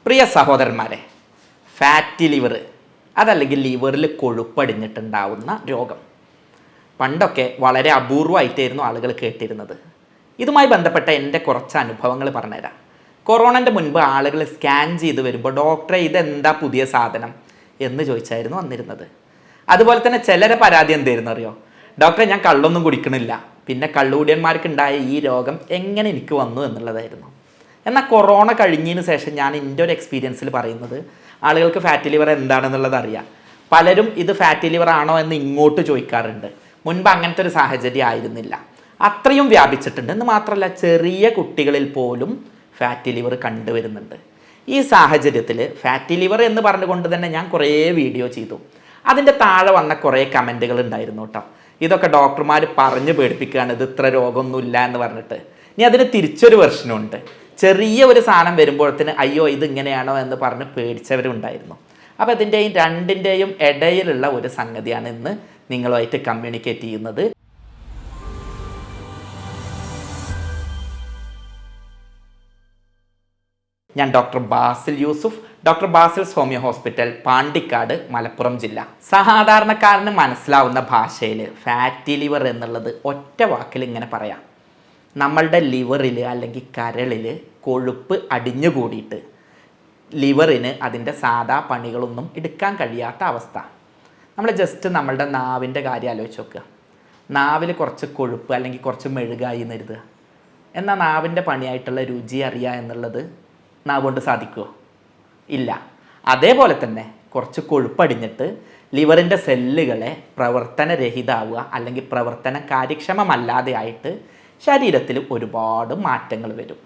പ്രിയ സഹോദരന്മാരെ, fatty liver അതല്ലെങ്കിൽ ലിവറിൽ കൊഴുപ്പടിഞ്ഞിട്ടുണ്ടാവുന്ന രോഗം പണ്ടൊക്കെ വളരെ അപൂർവമായിട്ടായിരുന്നു ആളുകൾ കേട്ടിരുന്നത്. ഇതുമായി ബന്ധപ്പെട്ട എൻ്റെ കുറച്ച് അനുഭവങ്ങൾ പറഞ്ഞുതരാം. കൊറോണൻ്റെ മുൻപ് ആളുകൾ സ്കാൻ ചെയ്ത് വരുമ്പോൾ ഡോക്ടറെ ഇതെന്താ പുതിയ സാധനം എന്ന് ചോദിച്ചായിരുന്നു വന്നിരുന്നത്. അതുപോലെ തന്നെ ചിലരെ പരാതി എന്തായിരുന്നു അറിയോ? ഡോക്ടറെ, ഞാൻ കള്ളൊന്നും കുടിക്കണില്ല, പിന്നെ കള്ളുകൂടിയന്മാർക്കുണ്ടായ ഈ രോഗം എങ്ങനെ എനിക്ക് വന്നു എന്നുള്ളതായിരുന്നു. എന്നാൽ കൊറോണ കഴിഞ്ഞതിന് ശേഷം ഞാൻ എൻ്റെ ഒരു എക്സ്പീരിയൻസിൽ പറയുന്നത്, ആളുകൾക്ക് ഫാറ്റി ലിവർ എന്താണെന്നുള്ളത് അറിയാം. പലരും ഇത് ഫാറ്റി ലിവർ ആണോ എന്ന് ഇങ്ങോട്ട് ചോദിക്കാറുണ്ട്. മുൻപ് അങ്ങനത്തെ ഒരു സാഹചര്യം ആയിരുന്നില്ല, അത്രയും വ്യാപിച്ചിട്ടുണ്ട്. എന്ന് മാത്രമല്ല, ചെറിയ കുട്ടികളിൽ പോലും ഫാറ്റി ലിവർ കണ്ടുവരുന്നുണ്ട്. ഈ സാഹചര്യത്തിൽ ഫാറ്റി ലിവർ എന്ന് പറഞ്ഞുകൊണ്ട് തന്നെ ഞാൻ കുറേ വീഡിയോ ചെയ്തു. അതിൻ്റെ താഴെ വന്ന കുറേ കമൻറ്റുകൾ ഉണ്ടായിരുന്നു കേട്ടോ. ഇതൊക്കെ ഡോക്ടർമാർ പറഞ്ഞ് പേടിപ്പിക്കുകയാണ്, ഇത് ഇത്ര രോഗമൊന്നുമില്ല എന്ന് പറഞ്ഞിട്ട്. ഇനി അതിന് തിരിച്ചൊരു വെർഷനുണ്ട്. ചെറിയ ഒരു സാധനം വരുമ്പോഴത്തേന് അയ്യോ ഇതിങ്ങനെയാണോ എന്ന് പറഞ്ഞ് പേടിച്ചവരുണ്ടായിരുന്നു. അപ്പോൾ ഇതിൻ്റെയും രണ്ടിൻ്റെയും ഇടയിലുള്ള ഒരു സംഗതിയാണ് ഇന്ന് നിങ്ങളുമായിട്ട് കമ്മ്യൂണിക്കേറ്റ് ചെയ്യുന്നത്. ഞാൻ doctor Basil Yusuf, doctor Basil's homeo hospital, Pandikkad, Malappuram ജില്ല. സാധാരണക്കാരന് മനസ്സിലാവുന്ന ഭാഷയിൽ ഫാറ്റി ലിവർ എന്നുള്ളത് ഒറ്റ വാക്കിൽ ഇങ്ങനെ പറയാം: നമ്മളുടെ ലിവറിൽ അല്ലെങ്കിൽ കരളിൽ കൊഴുപ്പ് അടിഞ്ഞുകൂടിയിട്ട് ലിവറിന് അതിൻ്റെ സാധാ പണികളൊന്നും എടുക്കാൻ കഴിയാത്ത അവസ്ഥ. നമ്മൾ ജസ്റ്റ് നമ്മളുടെ നാവിൻ്റെ കാര്യം ആലോചിച്ച് നോക്കുക. നാവിൽ കുറച്ച് കൊഴുപ്പ് അല്ലെങ്കിൽ കുറച്ച് മെഴുകായി എന്ന് കരുതുക. എന്നാൽ നാവിൻ്റെ പണിയായിട്ടുള്ള രുചി അറിയുക എന്നുള്ളത് നാവ് കൊണ്ട് സാധിക്കുമോ? ഇല്ല. അതേപോലെ തന്നെ കുറച്ച് കൊഴുപ്പടിഞ്ഞിട്ട് ലിവറിൻ്റെ സെല്ലുകളെ പ്രവർത്തനരഹിതമാവുക അല്ലെങ്കിൽ പ്രവർത്തന കാര്യക്ഷമമല്ലാതെ ആയിട്ട് ശരീരത്തിൽ ഒരുപാട് മാറ്റങ്ങൾ വരും.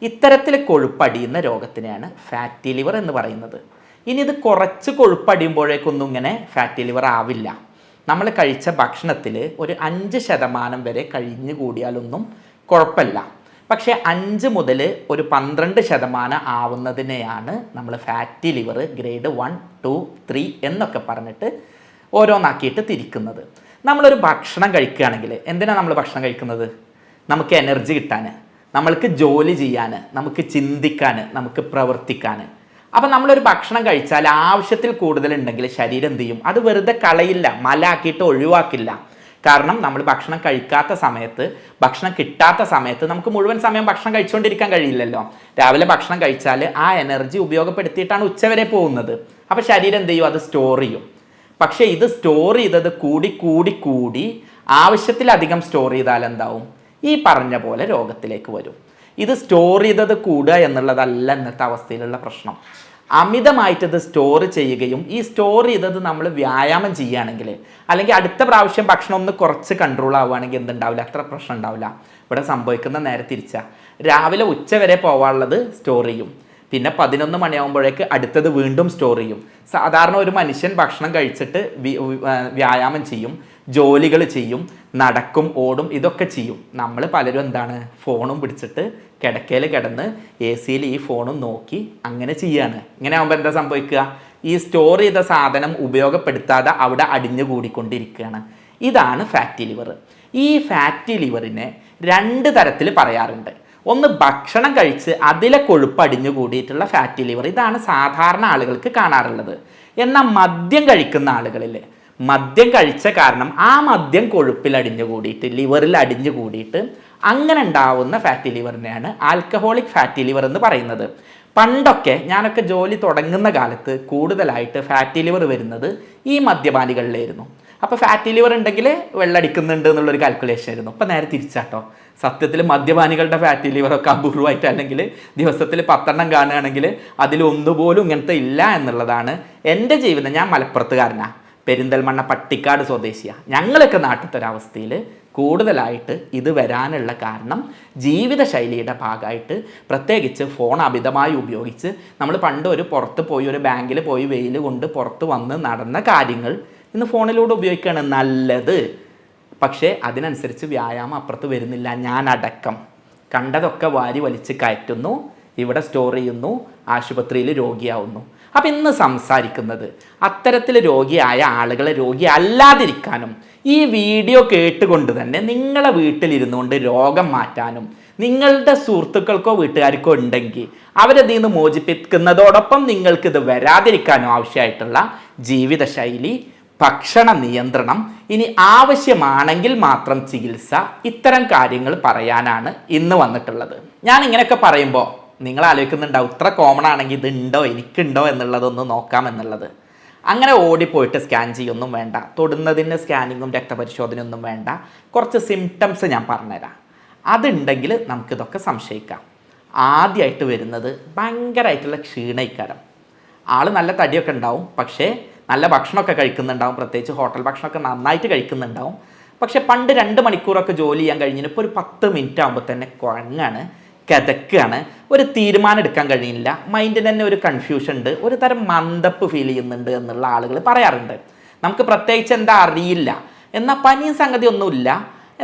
ഇത്തരത്തിൽ കൊഴുപ്പടിയുന്ന രോഗത്തിനെയാണ് ഫാറ്റി ലിവർ എന്ന് പറയുന്നത്. ഇനി ഇത് കുറച്ച് കൊഴുപ്പടിയുമ്പോഴേക്കൊന്നും ഇങ്ങനെ ഫാറ്റി ലിവർ ആവില്ല. നമ്മൾ കഴിച്ച ഭക്ഷണത്തിൽ ഒരു 5% വരെ കഴിഞ്ഞു കൂടിയാലൊന്നും കുഴപ്പമില്ല. പക്ഷേ 5 മുതൽ ഒരു 12% ആവുന്നതിനെയാണ് നമ്മൾ ഫാറ്റി ലിവർ ഗ്രേഡ് 1, 2, 3 എന്നൊക്കെ പറഞ്ഞിട്ട് ഓരോന്നാക്കിയിട്ട് തിരിക്കുന്നത്. നമ്മളൊരു ഭക്ഷണം കഴിക്കുകയാണെങ്കിൽ എന്തിനാണ് നമ്മൾ ഭക്ഷണം കഴിക്കുന്നത്? നമുക്ക് എനർജി കിട്ടാൻ, നമ്മൾക്ക് ജോലി ചെയ്യാൻ, നമുക്ക് ചിന്തിക്കാൻ, നമുക്ക് പ്രവർത്തിക്കാൻ. അപ്പം നമ്മളൊരു ഭക്ഷണം കഴിച്ചാൽ ആവശ്യത്തിൽ കൂടുതലുണ്ടെങ്കിൽ ശരീരം എന്ത് ചെയ്യും? അത് വെറുതെ കളയില്ല, മലാക്കിയിട്ട് ഒഴിവാക്കില്ല. കാരണം നമ്മൾ ഭക്ഷണം കഴിക്കാത്ത സമയത്ത്, ഭക്ഷണം കിട്ടാത്ത സമയത്ത് നമുക്ക് മുഴുവൻ സമയം ഭക്ഷണം കഴിച്ചുകൊണ്ടിരിക്കാൻ കഴിയില്ലല്ലോ. രാവിലെ ഭക്ഷണം കഴിച്ചാൽ ആ എനർജി ഉപയോഗപ്പെടുത്തിയിട്ടാണ് ഉച്ചവരെ പോകുന്നത്. അപ്പോൾ ശരീരം എന്ത് ചെയ്യും? അത് സ്റ്റോർ ചെയ്യും. പക്ഷേ ഇത് സ്റ്റോർ ചെയ്തത് കൂടി കൂടി കൂടി ആവശ്യത്തിലധികം സ്റ്റോർ ചെയ്താൽ എന്താവും? ഈ പറഞ്ഞ പോലെ രോഗത്തിലേക്ക് വരും. ഇത് സ്റ്റോർ ചെയ്തത് കൂടുക എന്നുള്ളതല്ല ഇന്നത്തെ അവസ്ഥയിലുള്ള പ്രശ്നം. അമിതമായിട്ട് ഇത് സ്റ്റോർ ചെയ്യുകയും ഈ സ്റ്റോർ ചെയ്തത് നമ്മൾ വ്യായാമം ചെയ്യുകയാണെങ്കിൽ അല്ലെങ്കിൽ അടുത്ത പ്രാവശ്യം ഭക്ഷണം ഒന്ന് കുറച്ച് കൺട്രോൾ ആവുകയാണെങ്കിൽ എന്തുണ്ടാവില്ല? അത്ര പ്രശ്നം ഉണ്ടാവില്ല. ഇവിടെ സംഭവിക്കുന്ന നേരെ തിരിച്ചാ. രാവിലെ ഉച്ച വരെ പോകാനുള്ളത് സ്റ്റോർ ചെയ്യും, പിന്നെ 11 മണിയാകുമ്പോഴേക്ക് അടുത്തത് വീണ്ടും സ്റ്റോർ ചെയ്യും. സാധാരണ ഒരു മനുഷ്യൻ ഭക്ഷണം കഴിച്ചിട്ട് വ്യായാമം ചെയ്യും, ജോലികൾ ചെയ്യും, നടക്കും, ഓടും, ഇതൊക്കെ ചെയ്യും. നമ്മൾ പലരും എന്താണ്? ഫോണും പിടിച്ചിട്ട് കിടക്കയിൽ കിടന്ന് AC-യിൽ ഈ ഫോണും നോക്കി അങ്ങനെ ചെയ്യാണ്. ഇങ്ങനെ ആകുമ്പോൾ എന്താ സംഭവിക്കുക? ഈ സ്റ്റോർ ചെയ്ത സാധനം ഉപയോഗപ്പെടുത്താതെ അവിടെ അടിഞ്ഞു കൂടിക്കൊണ്ടിരിക്കുകയാണ്. ഇതാണ് ഫാറ്റി ലിവർ. ഈ ഫാറ്റി ലിവറിനെ 2 തരത്തിൽ പറയാറുണ്ട്. ഒന്ന്, ഭക്ഷണം കഴിച്ച് അതിലെ കൊഴുപ്പ് അടിഞ്ഞു കൂടിയിട്ടുള്ള ഫാറ്റി ലിവർ. ഇതാണ് സാധാരണ ആളുകൾക്ക് കാണാറുള്ളത്. എന്നാൽ മദ്യം കഴിക്കുന്ന ആളുകളിൽ മദ്യം കഴിച്ച കാരണം ആ മദ്യം കൊഴുപ്പിൽ അടിഞ്ഞു കൂടിയിട്ട് ലിവറിൽ അടിഞ്ഞു കൂടിയിട്ട് അങ്ങനെ ഉണ്ടാവുന്ന ഫാറ്റി ലിവറിനെയാണ് ആൽക്കഹോളിക് ഫാറ്റി ലിവർ എന്ന് പറയുന്നത്. പണ്ടൊക്കെ ഞാനൊക്കെ ജോലി തുടങ്ങുന്ന കാലത്ത് കൂടുതലായിട്ട് ഫാറ്റി ലിവർ വരുന്നത് ഈ മദ്യപാനികളിലായിരുന്നു. അപ്പോൾ ഫാറ്റി ലിവർ ഉണ്ടെങ്കിൽ വെള്ളടിക്കുന്നുണ്ട് എന്നുള്ളൊരു കാൽക്കുലേഷൻ ആയിരുന്നു. ഇപ്പം നേരെ തിരിച്ചാട്ടോ. സത്യത്തിൽ മദ്യപാനികളുടെ ഫാറ്റി ലിവറൊക്കെ അപൂർവമായിട്ട്, അല്ലെങ്കിൽ ദിവസത്തിൽ 10 കാണുകയാണെങ്കിൽ അതിലൊന്നുപോലും ഇങ്ങനത്തെ ഇല്ല എന്നുള്ളതാണ് എൻ്റെ ജീവിതം. ഞാൻ മലപ്പുറത്തുകാരനാണ്, പെരിന്തൽമണ്ണ പട്ടിക്കാട് സ്വദേശിയാണ്. ഞങ്ങളൊക്കെ നാട്ടിലൊരവസ്ഥയിൽ കൂടുതലായിട്ട് ഇത് വരാനുള്ള കാരണം ജീവിതശൈലിയുടെ ഭാഗമായിട്ട്, പ്രത്യേകിച്ച് ഫോൺ അമിതമായി ഉപയോഗിച്ച് നമ്മൾ പണ്ട് ഒരു പുറത്ത് പോയി ഒരു ബാങ്കിൽ പോയി വെയിൽ കൊണ്ട് പുറത്ത് വന്ന് നടന്ന കാര്യങ്ങൾ ഇന്ന് ഫോണിലൂടെ ഉപയോഗിക്കുകയാണ് നല്ലത്. പക്ഷേ അതിനനുസരിച്ച് വ്യായാമം അപ്പുറത്ത് വരുന്നില്ല. ഞാനടക്കം കണ്ടതൊക്കെ വാരി വലിച്ച് കയറ്റുന്നു, ഇവിടെ സ്റ്റോർ ചെയ്യുന്നു, ആശുപത്രിയിൽ രോഗിയാവുന്നു. അപ്പം ഇന്ന് സംസാരിക്കുന്നത് അത്തരത്തിൽ രോഗിയായ ആളുകളെ രോഗി അല്ലാതിരിക്കാനും ഈ വീഡിയോ കേട്ടുകൊണ്ട് തന്നെ നിങ്ങളെ വീട്ടിലിരുന്നുകൊണ്ട് രോഗം മാറ്റാനും നിങ്ങളുടെ സുഹൃത്തുക്കൾക്കോ വീട്ടുകാർക്കോ ഉണ്ടെങ്കിൽ അവരതിൽ നിന്ന് മോചിപ്പിക്കുന്നതോടൊപ്പം നിങ്ങൾക്കിത് വരാതിരിക്കാനോ ആവശ്യമായിട്ടുള്ള ജീവിതശൈലി, ഭക്ഷണ നിയന്ത്രണം, ഇനി ആവശ്യമാണെങ്കിൽ മാത്രം ചികിത്സ, ഇത്തരം കാര്യങ്ങൾ പറയാനാണ് ഇന്ന് വന്നിട്ടുള്ളത്. ഞാൻ ഇങ്ങനെയൊക്കെ പറയുമ്പോൾ നിങ്ങൾ ആലോചിക്കുന്നുണ്ടാവും, ഇത്ര കോമൺ ആണെങ്കിൽ ഇതുണ്ടോ എനിക്കുണ്ടോ എന്നുള്ളതൊന്ന് നോക്കാമെന്നുള്ളത്. അങ്ങനെ ഓടിപ്പോയിട്ട് സ്കാൻ ചെയ്യൊന്നും വേണ്ട, തൊടുന്നതിന് സ്കാനിങ്ങും രക്തപരിശോധനയൊന്നും വേണ്ട. കുറച്ച് സിംറ്റംസ് ഞാൻ പറഞ്ഞുതരാം. അതുണ്ടെങ്കിൽ നമുക്കിതൊക്കെ സംശയിക്കാം. ആദ്യമായിട്ട് വരുന്നത് ഭയങ്കരമായിട്ടുള്ള ക്ഷീണയിക്കാരം. ആൾ നല്ല തടിയൊക്കെ ഉണ്ടാവും, പക്ഷേ നല്ല ഭക്ഷണമൊക്കെ കഴിക്കുന്നുണ്ടാവും, പ്രത്യേകിച്ച് ഹോട്ടൽ ഭക്ഷണമൊക്കെ നന്നായിട്ട് കഴിക്കുന്നുണ്ടാവും. പക്ഷെ പണ്ട് 2 മണിക്കൂറൊക്കെ ജോലി ചെയ്യാൻ കഴിഞ്ഞിട്ട് ഇപ്പോൾ ഒരു 10 മിനിറ്റ് ആകുമ്പോൾ തന്നെ കുഴങ്ങാണ്, കിതക്കുകയാണ്, ഒരു തീരുമാനം എടുക്കാൻ കഴിയില്ല, മൈൻഡിന് തന്നെ ഒരു കൺഫ്യൂഷൻ ഉണ്ട്, ഒരു തരം മന്ദപ്പ് ഫീൽ ചെയ്യുന്നുണ്ട് എന്നുള്ള ആളുകൾ പറയാറുണ്ട്. നമുക്ക് പ്രത്യേകിച്ച് എന്താ അറിയില്ല, എന്നാൽ പനിയും സംഗതി ഒന്നുമില്ല,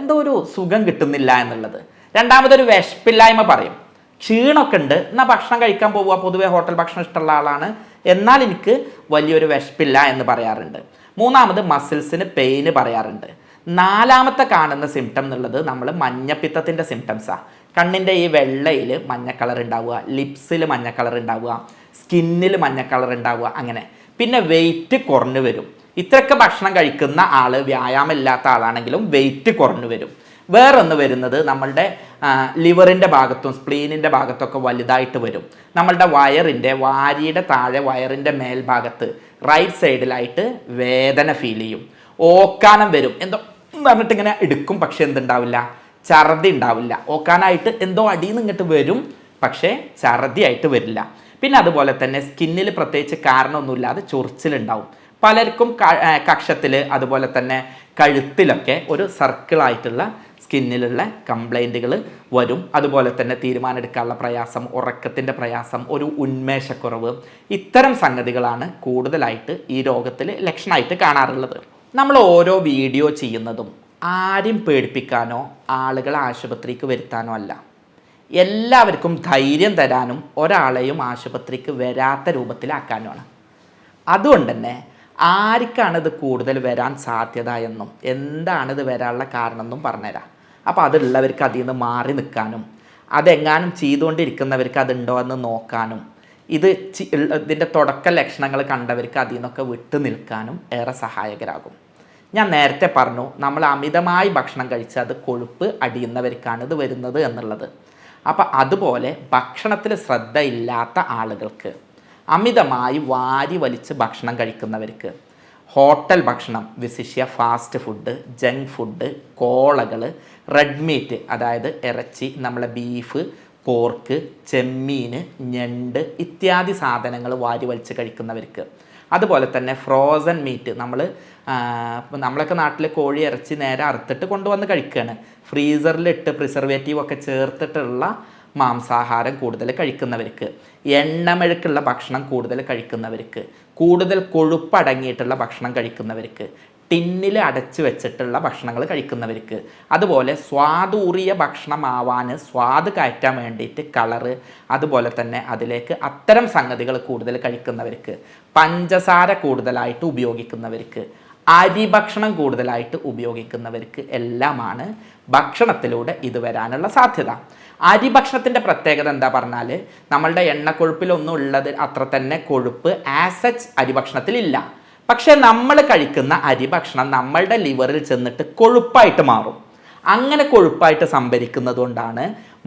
എന്തോ ഒരു സുഖം കിട്ടുന്നില്ല എന്നുള്ളത്. രണ്ടാമതൊരു വിശപ്പില്ലായ്മ പറയും. ക്ഷീണമൊക്കെ ഉണ്ട്, എന്നാൽ ഭക്ഷണം കഴിക്കാൻ പോവുക, പൊതുവെ ഹോട്ടൽ ഭക്ഷണം ഇഷ്ടമുള്ള ആളാണ്, എന്നാൽ എനിക്ക് വലിയൊരു വിശപ്പില്ല എന്ന് പറയാറുണ്ട്. മൂന്നാമത് മസിൽസിന് പെയിന് പറയാറുണ്ട്. നാലാമത്തെ കാണുന്ന സിംറ്റം എന്നുള്ളത് നമ്മൾ മഞ്ഞപ്പിത്തത്തിൻ്റെ സിംറ്റംസാണ്. കണ്ണിൻ്റെ ഈ വെള്ളയിൽ മഞ്ഞ കളർ ഉണ്ടാവുക, ലിപ്സിൽ മഞ്ഞ കളർ ഉണ്ടാവുക, സ്കിന്നിൽ മഞ്ഞ കളർ ഉണ്ടാവുക, അങ്ങനെ. പിന്നെ വെയിറ്റ് കുറഞ്ഞു വരും. ഇത്രയൊക്കെ ഭക്ഷണം കഴിക്കുന്ന ആൾ, വ്യായാമം ഇല്ലാത്ത ആളാണെങ്കിലും വെയിറ്റ് കുറഞ്ഞു വരും. വേറൊന്ന് വരുന്നത് നമ്മളുടെ ലിവറിൻ്റെ ഭാഗത്തും സ്പ്ലീനിൻ്റെ ഭാഗത്തൊക്കെ വലുതായിട്ട് വരും. നമ്മളുടെ വാരിയുടെ താഴെ വയറിൻ്റെ മേൽഭാഗത്ത് റൈറ്റ് സൈഡിലായിട്ട് വേദന ഫീൽ ചെയ്യും. ഓക്കാനം വരും. എന്തോ പറഞ്ഞിട്ട് ഇങ്ങനെ എടുക്കും, പക്ഷെ എന്തുണ്ടാവില്ല, ഛർദി ഉണ്ടാവില്ല. ഓക്കാനായിട്ട് എന്തോ അടിയിൽ നിന്ന് ഇങ്ങോട്ട് വരും, പക്ഷേ ഛർദിയായിട്ട് വരില്ല. പിന്നെ അതുപോലെ തന്നെ സ്കിന്നിൽ പ്രത്യേകിച്ച് കാരണമൊന്നുമില്ലാതെ ചൊറിച്ചിലുണ്ടാവും. പലർക്കും കക്ഷത്തിൽ അതുപോലെ തന്നെ കഴുത്തിലൊക്കെ ഒരു സർക്കിളായിട്ടുള്ള സ്കിന്നിലുള്ള കംപ്ലൈൻറ്റുകൾ വരും. അതുപോലെ തന്നെ തീരുമാനം എടുക്കാനുള്ള പ്രയാസം, ഉറക്കത്തിൻ്റെ പ്രയാസം, ഒരു ഉന്മേഷക്കുറവ്, ഇത്തരം സംഗതികളാണ് കൂടുതലായിട്ട് ഈ രോഗത്തിൽ ലക്ഷണമായിട്ട് കാണാറുള്ളത്. നമ്മൾ ഓരോ വീഡിയോ ചെയ്യുന്നതും ആരും പേടിപ്പിക്കാനോ ആളുകളെ ആശുപത്രിക്ക് വരുത്താനോ അല്ല, എല്ലാവർക്കും ധൈര്യം തരാനും ഒരാളെയും ആശുപത്രിക്ക് വരാത്ത രൂപത്തിലാക്കാനുമാണ്. അതുകൊണ്ട് തന്നെ ആർക്കാണിത് കൂടുതൽ വരാൻ സാധ്യത എന്നും എന്താണിത് വരാനുള്ള കാരണം എന്നും പറഞ്ഞുതരാം. അപ്പോൾ അതുള്ളവർക്ക് അതിൽ നിന്ന് മാറി നിൽക്കാനും, അതെങ്ങാനും ചെയ്തുകൊണ്ടിരിക്കുന്നവർക്ക് അതുണ്ടോ എന്ന് നോക്കാനും, ഇതിൻ്റെ തുടക്ക ലക്ഷണങ്ങൾ കണ്ടവർക്ക് അതിൽ നിന്നൊക്കെ വിട്ടു നിൽക്കാനും ഏറെ സഹായകരാകും. ഞാൻ നേരത്തെ പറഞ്ഞു, നമ്മൾ അമിതമായി ഭക്ഷണം കഴിച്ച് അത് കൊഴുപ്പ് അടിയുന്നവർക്കാണ് ഇത് വരുന്നത് എന്നുള്ളത്. അപ്പോൾ അതുപോലെ ഭക്ഷണത്തിൽ ശ്രദ്ധയില്ലാത്ത ആളുകൾക്ക്, അമിതമായി വാരി വലിച്ച് ഭക്ഷണം കഴിക്കുന്നവർക്ക്, ഹോട്ടൽ ഭക്ഷണം, വിശിഷ്യ ഫാസ്റ്റ് ഫുഡ്, ജങ്ക് ഫുഡ്, കോളകൾ, റെഡ് മീറ്റ് അതായത് ഇറച്ചി, നമ്മളെ ബീഫ്, പോർക്ക്, ചെമ്മീൻ, ഞണ്ട് ഇത്യാദി സാധനങ്ങൾ വാരി വലിച്ച് കഴിക്കുന്നവർക്ക്, അതുപോലെ തന്നെ ഫ്രോസൺ മീറ്റ്, നമ്മളൊക്കെ നാട്ടിൽ കോഴി ഇറച്ചി നേരെ അറുത്തിട്ട് കൊണ്ടുവന്ന് കഴിക്കുകയാണ്. ഫ്രീസറിലിട്ട് പ്രിസർവേറ്റീവ് ഒക്കെ ചേർത്തിട്ടുള്ള മാംസാഹാരം കൂടുതൽ കഴിക്കുന്നവർക്ക്, എണ്ണമെഴുക്കുള്ള ഭക്ഷണം കൂടുതൽ കഴിക്കുന്നവർക്ക്, കൂടുതൽ കൊഴുപ്പടങ്ങിയിട്ടുള്ള ഭക്ഷണം കഴിക്കുന്നവർക്ക്, ടിന്നിൽ അടച്ചു വെച്ചിട്ടുള്ള ഭക്ഷണങ്ങൾ കഴിക്കുന്നവർക്ക്, അതുപോലെ സ്വാദൂറിയ ഭക്ഷണമാവാൻ സ്വാദ് കയറ്റാൻ വേണ്ടിയിട്ട് കളറ്, അതുപോലെ തന്നെ അതിലേക്ക് അത്തരം സംഗതികൾ കൂടുതൽ കഴിക്കുന്നവർക്ക്, പഞ്ചസാര കൂടുതലായിട്ട് ഉപയോഗിക്കുന്നവർക്ക്, അരി ഭക്ഷണം കൂടുതലായിട്ട് ഉപയോഗിക്കുന്നവർക്ക് എല്ലാമാണ് ഭക്ഷണത്തിലൂടെ ഇത് വരാനുള്ള സാധ്യത. അരി ഭക്ഷണത്തിൻ്റെ പ്രത്യേകത എന്താ പറഞ്ഞാൽ, നമ്മളുടെ എണ്ണക്കൊഴുപ്പിലൊന്നും ഉള്ളത് അത്ര തന്നെ കൊഴുപ്പ് ആസച്ച് അരി ഭക്ഷണത്തിലില്ല. പക്ഷെ നമ്മൾ കഴിക്കുന്ന അരി ഭക്ഷണം നമ്മളുടെ ലിവറിൽ ചെന്നിട്ട് കൊഴുപ്പായിട്ട് മാറും. അങ്ങനെ കൊഴുപ്പായിട്ട് സംഭരിക്കുന്നത് കൊണ്ടാണ്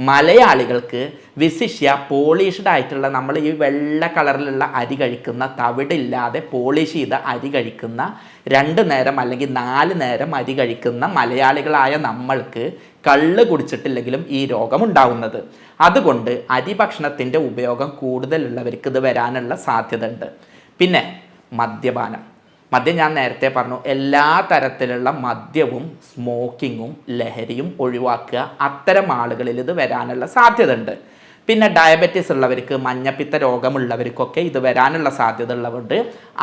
മലയാളികൾക്ക് വിശിഷ്യ പോളിഷ്ഡ് ആയിട്ടുള്ള, നമ്മൾ ഈ വെള്ള കളറിലുള്ള അരി കഴിക്കുന്ന, തവിടില്ലാതെ പോളിഷ് ചെയ്ത അരി കഴിക്കുന്ന, 2 നേരം അല്ലെങ്കിൽ 4 നേരം അരി കഴിക്കുന്ന മലയാളികളായ നമ്മൾക്ക് കള്ള് കുടിച്ചിട്ടില്ലെങ്കിലും ഈ രോഗം ഉണ്ടാവുന്നത്. അതുകൊണ്ട് അരി ഭക്ഷണത്തിൻ്റെ ഉപയോഗം കൂടുതലുള്ളവർക്ക് ഇത് വരാനുള്ള സാധ്യത ഉണ്ട്. പിന്നെ മദ്യം ഞാൻ നേരത്തെ പറഞ്ഞു, എല്ലാ തരത്തിലുള്ള മദ്യവും സ്മോക്കിങ്ങും ലഹരിയും ഒഴിവാക്കുക. അത്തരം ആളുകളിൽ ഇത് വരാനുള്ള സാധ്യത ഉണ്ട്. പിന്നെ ഡയബറ്റീസ് ഉള്ളവർക്ക്, മഞ്ഞപ്പിത്ത രോഗമുള്ളവർക്കൊക്കെ ഇത് വരാനുള്ള സാധ്യത ഉള്ളതുകൊണ്ട്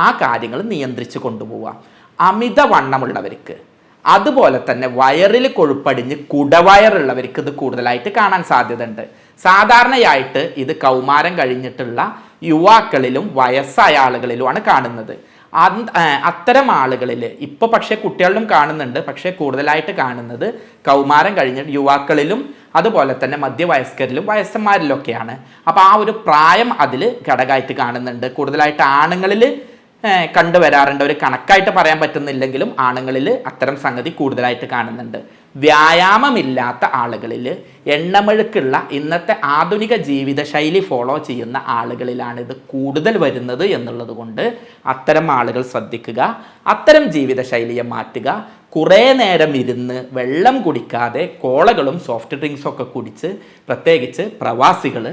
ആ കാര്യങ്ങൾ നിയന്ത്രിച്ച് കൊണ്ടുപോവുക. അമിതവണ്ണമുള്ളവർക്ക്, അതുപോലെ തന്നെ വയറിൽ കൊഴുപ്പടിഞ്ഞ് കുടവയറുള്ളവർക്ക് ഇത് കൂടുതലായിട്ട് കാണാൻ സാധ്യത ഉണ്ട്. സാധാരണയായിട്ട് ഇത് കൗമാരം കഴിഞ്ഞിട്ടുള്ള യുവാക്കളിലും വയസ്സായ ആളുകളിലുമാണ് കാണുന്നത്. അത്തരം ആളുകളിൽ ഇപ്പോൾ പക്ഷേ കുട്ടികളിലും കാണുന്നുണ്ട്, പക്ഷേ കൂടുതലായിട്ട് കാണുന്നത് കൗമാരം കഴിഞ്ഞ യുവാക്കളിലും അതുപോലെ തന്നെ മധ്യവയസ്കരിലും വയസ്സന്മാരിലൊക്കെയാണ്. അപ്പോൾ ആ ഒരു പ്രായം അതിൽ ഘടകമായിട്ട് കാണുന്നുണ്ട്. കൂടുതലായിട്ട് ആണുങ്ങളിൽ കണ്ടുവരാറുണ്ട്. ഒരു കണക്കായിട്ട് പറയാൻ പറ്റുന്നില്ലെങ്കിലും ആണുങ്ങളിൽ അത്തരം സംഗതി കൂടുതലായിട്ട് കാണുന്നുണ്ട്. വ്യായാമമില്ലാത്ത ആളുകളിൽ, എണ്ണമെഴുക്കുള്ള ഇന്നത്തെ ആധുനിക ജീവിതശൈലി ഫോളോ ചെയ്യുന്ന ആളുകളിലാണ് ഇത് കൂടുതൽ വരുന്നത് എന്നുള്ളത് കൊണ്ട് അത്തരം ആളുകൾ ശ്രദ്ധിക്കുക. അത്തരം ജീവിതശൈലിയെ മാറ്റുക. കുറേ നേരം ഇരുന്ന് വെള്ളം കുടിക്കാതെ കോളകളും സോഫ്റ്റ് ഡ്രിങ്ക്സും ഒക്കെ കുടിച്ച്, പ്രത്യേകിച്ച് പ്രവാസികൾ,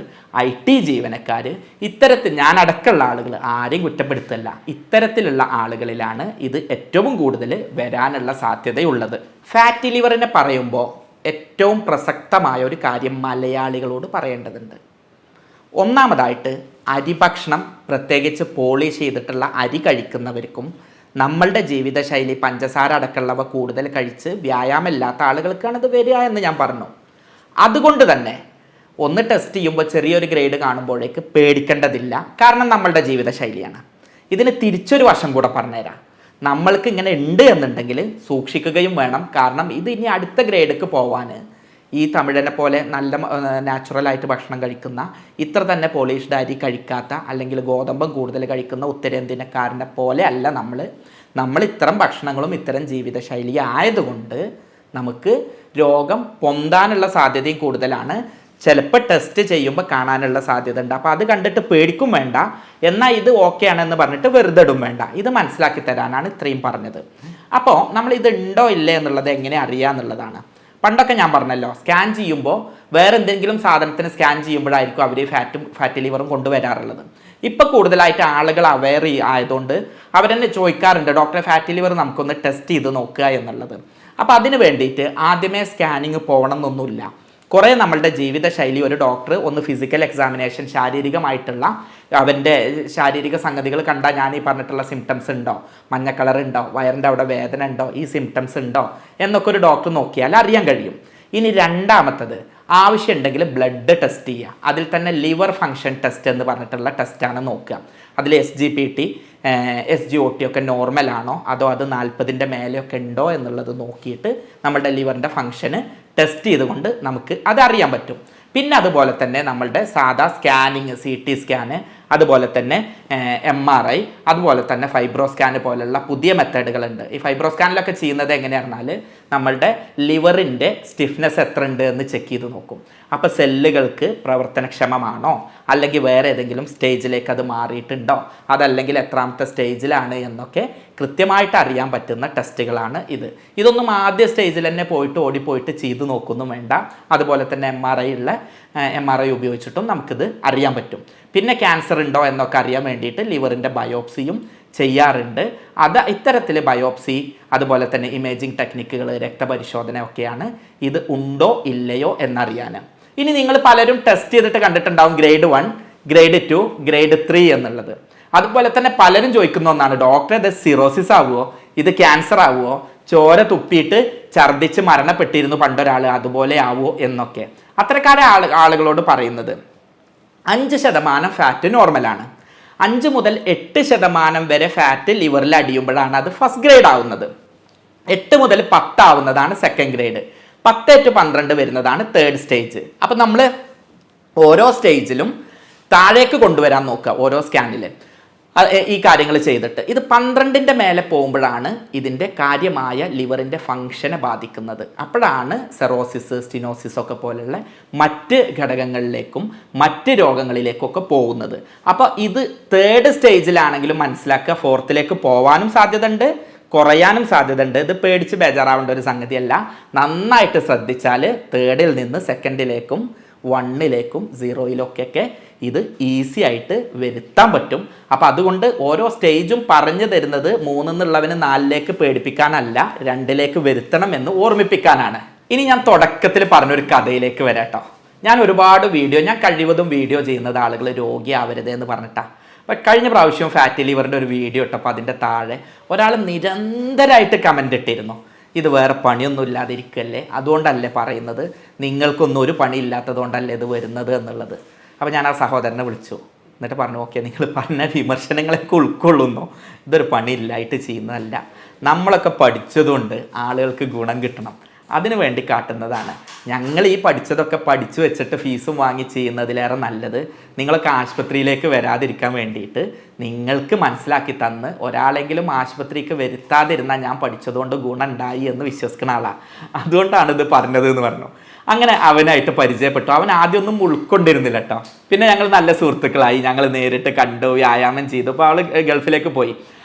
IT ജീവനക്കാർ, ഇത്തരത്തിൽ ഞാൻ അടക്കമുള്ള ആളുകൾ, ആരെയും കുറ്റപ്പെടുത്തല്ല, ഇത്തരത്തിലുള്ള ആളുകളിലാണ് ഇത് ഏറ്റവും കൂടുതൽ വരാനുള്ള സാധ്യതയുള്ളത്. ഫാറ്റി ലിവറിനെ പറയുമ്പോൾ ഏറ്റവും പ്രസക്തമായ ഒരു കാര്യം മലയാളികളോട് പറയേണ്ടതുണ്ട്. ഒന്നാമതായിട്ട് അരിഭക്ഷണം, പ്രത്യേകിച്ച് പോളിഷ് ചെയ്തിട്ടുള്ള അരി കഴിക്കുന്നവർക്കും നമ്മളുടെ ജീവിതശൈലി പഞ്ചസാര അടക്കമുള്ളവ കൂടുതൽ കഴിച്ച് വ്യായാമമില്ലാത്ത ആളുകൾക്കാണ് ഇത് വരിക എന്ന് ഞാൻ പറഞ്ഞു. അതുകൊണ്ട് തന്നെ ഒന്ന് ടെസ്റ്റ് ചെയ്യുമ്പോൾ ചെറിയൊരു ഗ്രേഡ് കാണുമ്പോഴേക്ക് പേടിക്കേണ്ടതില്ല. കാരണം നമ്മളുടെ ജീവിതശൈലിയാണ്. ഇതിന് തിരിച്ചൊരു വശം കൂടെ പറഞ്ഞുതരാം. നമ്മൾക്ക് ഇങ്ങനെ ഉണ്ട് എന്നുണ്ടെങ്കിൽ സൂക്ഷിക്കുകയും വേണം. കാരണം ഇത് ഇനി അടുത്ത ഗ്രേഡ്ക്ക് പോവാൻ ഈ തമിഴനെ പോലെ നല്ല നാച്ചുറലായിട്ട് ഭക്ഷണം കഴിക്കുന്ന, ഇത്ര തന്നെ പോളിഷ്ഡ് അരി കഴിക്കാത്ത, അല്ലെങ്കിൽ ഗോതമ്പം കൂടുതൽ കഴിക്കുന്ന ഉത്തരേന്ത്യക്കാരനെ പോലെ അല്ല നമ്മൾ ഇത്തരം ഭക്ഷണങ്ങളും ഇത്തരം ജീവിതശൈലി ആയതുകൊണ്ട് നമുക്ക് രോഗം പൊന്താനുള്ള സാധ്യതയും കൂടുതലാണ്. ചിലപ്പോൾ ടെസ്റ്റ് ചെയ്യുമ്പോൾ കാണാനുള്ള സാധ്യത ഉണ്ട്. അപ്പോൾ അത് കണ്ടിട്ട് പേടിക്കും വേണ്ട, എന്നാൽ ഇത് ഓക്കെ ആണെന്ന് പറഞ്ഞിട്ട് വെറുതെ ഇടും വേണ്ട. ഇത് മനസ്സിലാക്കി തരാനാണ് ഇത്രയും പറഞ്ഞത്. അപ്പോൾ നമ്മൾ ഇത് ഉണ്ടോ ഇല്ലേ എന്നുള്ളത് എങ്ങനെ അറിയാമെന്നുള്ളതാണ്. പണ്ടൊക്കെ ഞാൻ പറഞ്ഞല്ലോ, സ്കാൻ ചെയ്യുമ്പോൾ വേറെ എന്തെങ്കിലും സാധനത്തിന് സ്കാൻ ചെയ്യുമ്പോഴായിരിക്കും അവർ ഫാറ്റി ലിവറും കൊണ്ടുവരാറുള്ളത്. ഇപ്പം കൂടുതലായിട്ട് ആളുകൾ അവെയർ ആയതുകൊണ്ട് അവരെന്നെ ചോദിക്കാറുണ്ട്, ഡോക്ടറെ ഫാറ്റി ലിവർ നമുക്കൊന്ന് ടെസ്റ്റ് ചെയ്ത് നോക്കുക എന്നുള്ളത്. അപ്പോൾ അതിന് വേണ്ടിയിട്ട് ആദ്യമേ സ്കാനിങ് പോകണം എന്നൊന്നുമില്ല. കുറേ നമ്മളുടെ ജീവിതശൈലി ഒരു ഡോക്ടർ ഒന്ന് ഫിസിക്കൽ എക്സാമിനേഷൻ, ശാരീരികമായിട്ടുള്ള അവൻ്റെ ശാരീരിക സംഗതികൾ കണ്ടാൽ ഞാൻ ഈ പറഞ്ഞിട്ടുള്ള സിംറ്റംസ് ഉണ്ടോ, മഞ്ഞ കളർ ഉണ്ടോ, വയറിൻ്റെ അവിടെ വേദന ഉണ്ടോ, ഈ സിംറ്റംസ് ഉണ്ടോ എന്നൊക്കെ ഒരു ഡോക്ടർ നോക്കിയാൽ അറിയാൻ കഴിയും. ഇനി രണ്ടാമത്തത്, ആവശ്യമുണ്ടെങ്കിൽ ബ്ലഡ് ടെസ്റ്റ് ചെയ്യുക. അതിൽ തന്നെ ലിവർ ഫങ്ഷൻ ടെസ്റ്റ് എന്ന് പറഞ്ഞിട്ടുള്ള ടെസ്റ്റാണ് നോക്കുക. അതിൽ SGPT, SGOT ഒക്കെ നോർമലാണോ അതോ അത് 40ൻ്റെ മേലെയൊക്കെ ഉണ്ടോ എന്നുള്ളത് നോക്കിയിട്ട് നമ്മളുടെ ലിവറിൻ്റെ ഫങ്ഷന് ടെസ്റ്റ് ചെയ്തുകൊണ്ട് നമുക്ക് അതറിയാൻ പറ്റും. പിന്നെ അതുപോലെ തന്നെ നമ്മളുടെ സാധാ സ്കാനിങ്, CT സ്കാന്, അതുപോലെ തന്നെ MRI, അതുപോലെ തന്നെ ഫൈബ്രോ സ്കാന് പോലുള്ള പുതിയ മെത്തേഡുകളുണ്ട്. ഈ ഫൈബ്രോ സ്കാനിലൊക്കെ ചെയ്യുന്നത് എങ്ങനെയാണെന്ന് പറഞ്ഞാൽ നമ്മളുടെ ലിവറിൻ്റെ സ്റ്റിഫ്നെസ് എത്ര ഉണ്ട് എന്ന് ചെക്ക് ചെയ്ത് നോക്കും. അപ്പോൾ സെല്ലുകൾക്ക് പ്രവർത്തനക്ഷമമാണോ, അല്ലെങ്കിൽ വേറെ ഏതെങ്കിലും സ്റ്റേജിലേക്ക് അത് മാറിയിട്ടുണ്ടോ, അതല്ലെങ്കിൽ എത്രാമത്തെ സ്റ്റേജിലാണ് എന്നൊക്കെ കൃത്യമായിട്ട് അറിയാൻ പറ്റുന്ന ടെസ്റ്റുകളാണ് ഇത്. ഇതൊന്നും ആദ്യ സ്റ്റേജിൽ തന്നെ ഓടിപ്പോയിട്ട് ചെയ്ത് നോക്കൊന്നും വേണ്ട. അതുപോലെ തന്നെ MRI ഉപയോഗിച്ചിട്ടും നമുക്കിത് അറിയാൻ പറ്റും. പിന്നെ ക്യാൻസർ ഉണ്ടോ എന്നൊക്കെ അറിയാൻ വേണ്ടിയിട്ട് ലിവറിൻ്റെ ബയോപ്സിയും ചെയ്യാറുണ്ട്. ഇത്തരത്തിൽ ബയോപ്സി, അതുപോലെ തന്നെ ഇമേജിംഗ് ടെക്നിക്കുകൾ, രക്തപരിശോധന ഒക്കെയാണ് ഇത് ഉണ്ടോ ഇല്ലയോ എന്നറിയാൻ. ഇനി നിങ്ങൾ പലരും ടെസ്റ്റ് ചെയ്തിട്ട് കണ്ടിട്ടുണ്ടാവും ഗ്രേഡ് 1, ഗ്രേഡ് 2, ഗ്രേഡ് 3 എന്നുള്ളത്. അതുപോലെ തന്നെ പലരും ചോദിക്കുന്ന ഒന്നാണ്, ഡോക്ടർ ഇത് സിറോസിസ് ആവുമോ, ഇത് ക്യാൻസർ ആവുമോ, ചോര തുപ്പിയിട്ട് ഛർദ്ദിച്ച് മരണപ്പെട്ടിരുന്നു പണ്ടൊരാൾ, അതുപോലെ ആവുമോ എന്നൊക്കെ. അത്തരക്കാരെ ആളുകളോട് പറയുന്നത് 5% ഫാറ്റ് നോർമലാണ്. 5 മുതൽ 8% വരെ ഫാറ്റ് ലിവറിൽ അടിയുമ്പോഴാണ് അത് ഫസ്റ്റ് ഗ്രേഡ് ആവുന്നത്. 8 മുതൽ 10 ആവുന്നതാണ് സെക്കൻഡ് ഗ്രേഡ്. 10 to 12 വരുന്നതാണ് തേർഡ് സ്റ്റേജ്. അപ്പം നമ്മൾ ഓരോ സ്റ്റേജിലും താഴേക്ക് കൊണ്ടുവരാൻ നോക്കുക. ഓരോ സ്കാനിൽ ഈ കാര്യങ്ങൾ ചെയ്തിട്ട് ഇത് 12ൻ്റെ മേലെ പോകുമ്പോഴാണ് ഇതിൻ്റെ കാര്യമായ ലിവറിൻ്റെ ഫങ്ഷനെ ബാധിക്കുന്നത്. അപ്പോഴാണ് സെറോസിസ്, സ്റ്റിനോസിസ് ഒക്കെ പോലുള്ള മറ്റ് ഘടകങ്ങളിലേക്കും മറ്റ് രോഗങ്ങളിലേക്കൊക്കെ പോകുന്നത്. അപ്പോൾ ഇത് തേർഡ് സ്റ്റേജിലാണെങ്കിലും മനസ്സിലാക്കുക, ഫോർത്തിലേക്ക് പോകാനും സാധ്യതയുണ്ട്, കുറയാനും സാധ്യതയുണ്ട്. ഇത് പേടിച്ച് ബേജാറാവേണ്ട ഒരു സംഗതിയല്ല. നന്നായിട്ട് ശ്രദ്ധിച്ചാൽ തേർഡിൽ നിന്ന് സെക്കൻഡിലേക്കും 1ലേക്കും 0യിലൊക്കെ ഇത് ഈസി ആയിട്ട് വരുത്താൻ പറ്റും. അപ്പം അതുകൊണ്ട് ഓരോ സ്റ്റേജും പറഞ്ഞു തരുന്നത് 3 എന്നുള്ളവന് 4ലേക്ക് പേടിപ്പിക്കാനല്ല, 2ലേക്ക് വരുത്തണം എന്ന് ഓർമ്മിപ്പിക്കാനാണ്. ഇനി ഞാൻ തുടക്കത്തിൽ പറഞ്ഞൊരു കഥയിലേക്ക് വരാട്ടോ. ഞാൻ ഒരുപാട് ഞാൻ കഴിവതും വീഡിയോ ചെയ്യുന്നത് ആളുകൾ രോഗിയാവരുത് എന്ന് പറഞ്ഞിട്ടാണ്. അപ്പം കഴിഞ്ഞ പ്രാവശ്യം ഫാറ്റി ലിവറിൻ്റെ ഒരു വീഡിയോ ഇട്ടപ്പോൾ അതിൻ്റെ താഴെ ഒരാൾ നിരന്തരമായിട്ട് കമൻ്റ് ഇട്ടിരുന്നു, ഇത് വേറെ പണിയൊന്നും ഇല്ലാതിരിക്കല്ലേ, അതുകൊണ്ടല്ലേ പറയുന്നത്, നിങ്ങൾക്കൊന്നും ഒരു പണി ഇല്ലാത്തതുകൊണ്ടല്ലേ ഇത് വരുന്നത് എന്നുള്ളത്. അപ്പോൾ ഞാൻ ആ സഹോദരനെ വിളിച്ചു, എന്നിട്ട് പറഞ്ഞു, ഓക്കെ, നിങ്ങൾ പറഞ്ഞ വിമർശനങ്ങളൊക്കെ ഉൾക്കൊള്ളുന്നു, ഇതൊരു പണിയില്ലായിട്ട് ചെയ്യുന്നതല്ല, നമ്മളൊക്കെ പഠിച്ചതുകൊണ്ട് ആളുകൾക്ക് ഗുണം കിട്ടണം, അതിനു വേണ്ടി കാട്ടുന്നതാണ്. ഞങ്ങൾ ഈ പഠിച്ചതൊക്കെ പഠിച്ചു വെച്ചിട്ട് ഫീസും വാങ്ങി ചെയ്യുന്നതിലേറെ നല്ലത് നിങ്ങളൊക്കെ ആശുപത്രിയിലേക്ക് വരാതിരിക്കാൻ വേണ്ടിയിട്ട് നിങ്ങൾക്ക് മനസ്സിലാക്കി തന്ന് ഒരാളെങ്കിലും ആശുപത്രിക്ക് വരുത്താതിരുന്നാൽ ഞാൻ പഠിച്ചതുകൊണ്ട് ഗുണം ഉണ്ടായി എന്ന് വിശ്വസിക്കുന്ന ആളാണ്, അതുകൊണ്ടാണ് ഇത് പറഞ്ഞത് എന്ന് പറഞ്ഞു. അങ്ങനെ അവനായിട്ട് പരിചയപ്പെട്ടു. അവൻ ആദ്യമൊന്നും ഉൾക്കൊണ്ടിരുന്നില്ല കേട്ടോ. പിന്നെ ഞങ്ങൾ നല്ല സുഹൃത്തുക്കളായി, ഞങ്ങൾ നേരിട്ട് കണ്ടു, വ്യായാമം ചെയ്തു. അപ്പോൾ അവൾ ഗൾഫിലേക്ക് പോയി.